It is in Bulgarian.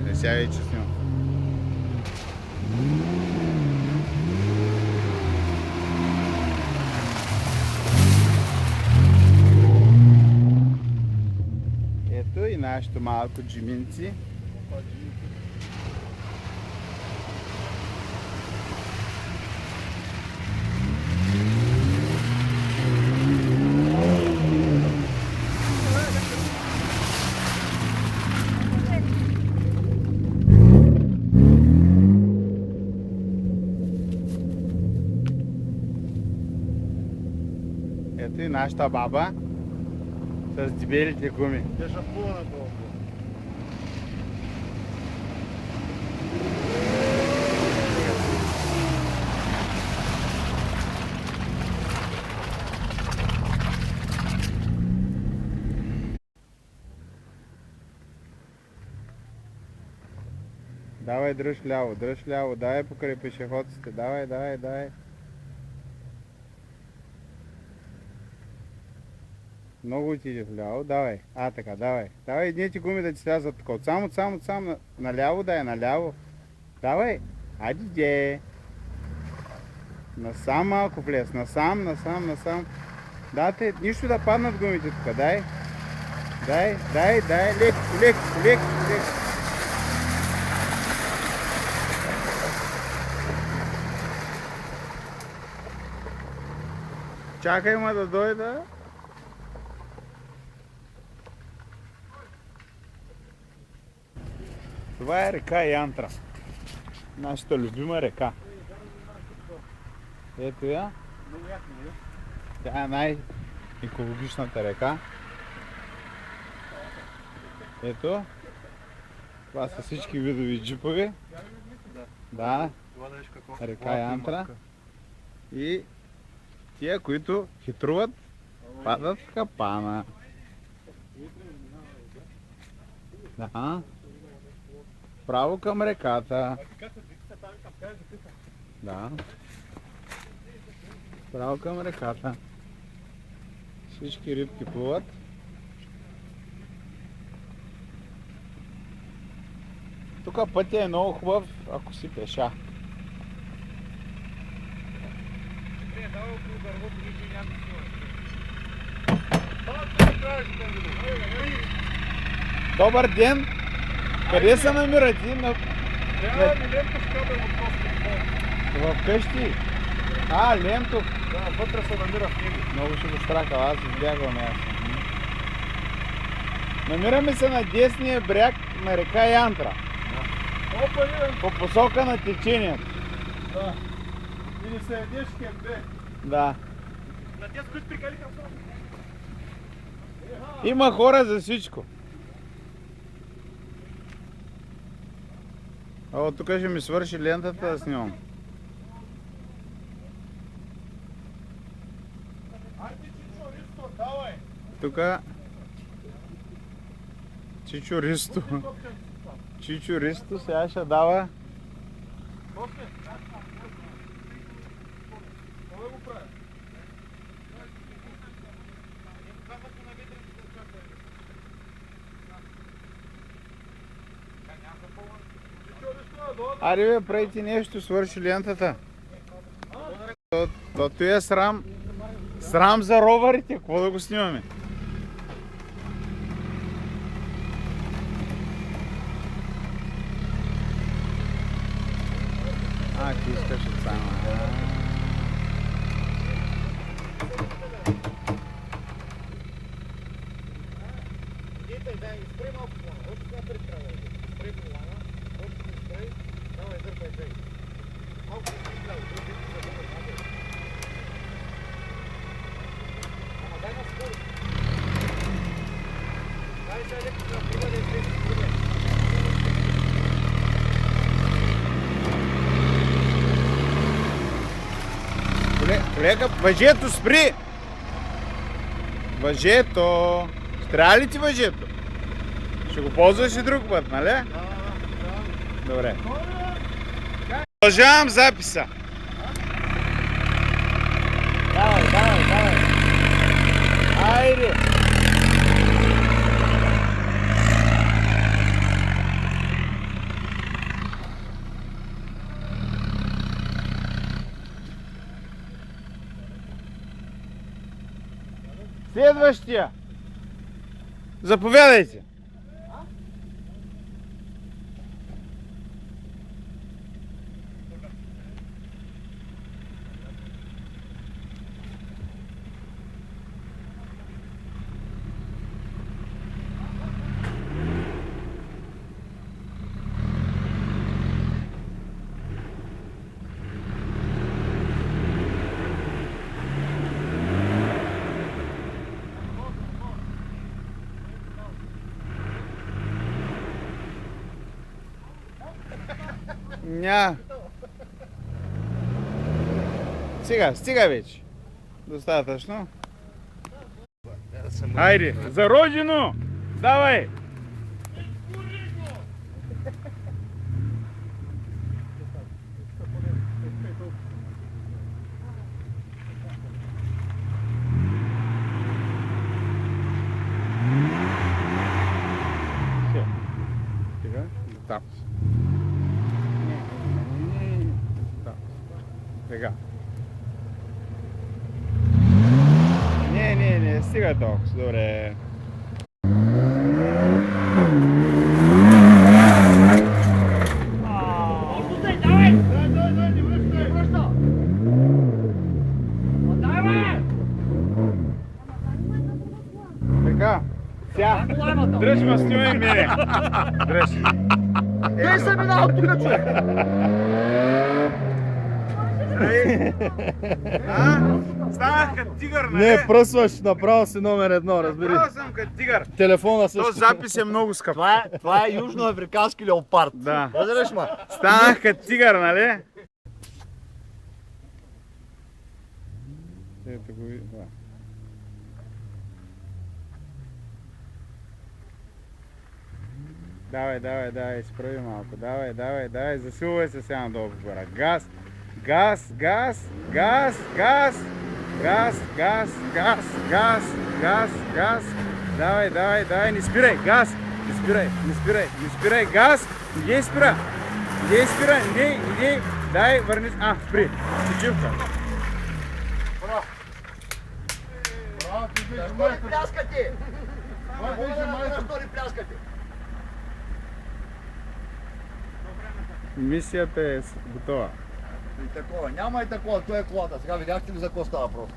така. Сега вече снимам. Ето и нашето малко джиминци. Ето и нашата баба с дебелите гуми. Те шампуна на това. Давай, дръж ляво, давай покрай пешеходците, давай. Много отиде вляво, давай. Така, давай. Давай, едните гуми да ти слязат такова. Само, наляво дай, наляво. Давай. Айде, де. Насам малко влез, насам. Дайте, нищо да паднат гумите тук, дай. Леко. Чакай ма да дойда. Това е река Янтра. Нашата любима река. Ето я. Тя е най-екологичната река. Ето. Това са всички видови джипове. Да. Река Янтра. И тия, които хитруват, падат в капана. Да. Право към реката. Да. Право към реката. Всички рибки плуват. Тук пътя е много хубав, ако си пеша. Добър ден! Къде се намирате? Трябва ми Лентов кабел от Костов. В къщи? Лентов. Да, вътре се намира в него. Много ще го стракал, аз избягвам ясно. Намираме се на десния бряг на река Янтра. По посока на течението. Да. Или се едеш кембе. Да. На тези, които прикалиха в срок. Има хора за всичко. Тук ще ми свърши лентата да снимам. Тук Чичо Ристо сега ще дава. Аре бе, правите нещо, свърши лентата. Тото е срам. Срам за роварите, какво да го снимаме? Ти искаш от само. Колега, въжето спри! Въжето! Трябва ли ти въжето? Ще го ползваш и друг път, нали? Добре. Продължавам записа. Давай. Айде! Следващия. Заповядайте. Ня. Стига вече. Достатъчно. Айде, за родину! Давай! Все. Сега? Там. Сега. Не, стига толкова. Добре. Така. Ся. Дръж ма, снимай мене. Дръж. Къде съм минал тук, човек? Станах като тигър, нали? Не, пръсваш, направо си номер едно, разбери. Направо съм като тигър. Телефона също. Този запис е много скъп. Това е южноафрикански леопард. Да. Разбираш ма? Станах като тигър, нали? Ето го види. Да. Давай, изправи малко. Давай, засилвай се сега надолу по гора. Газ. Давай, не спирай, газ. Не спирай, газ. Не спира. Дай, върни. Спри. Почивка. Браво, ти виж майка. Пляскате! Защо ли пляскате? Мисията е готова. И такова, няма и такова, той е колата. Сега видяхте ли за какво става просто?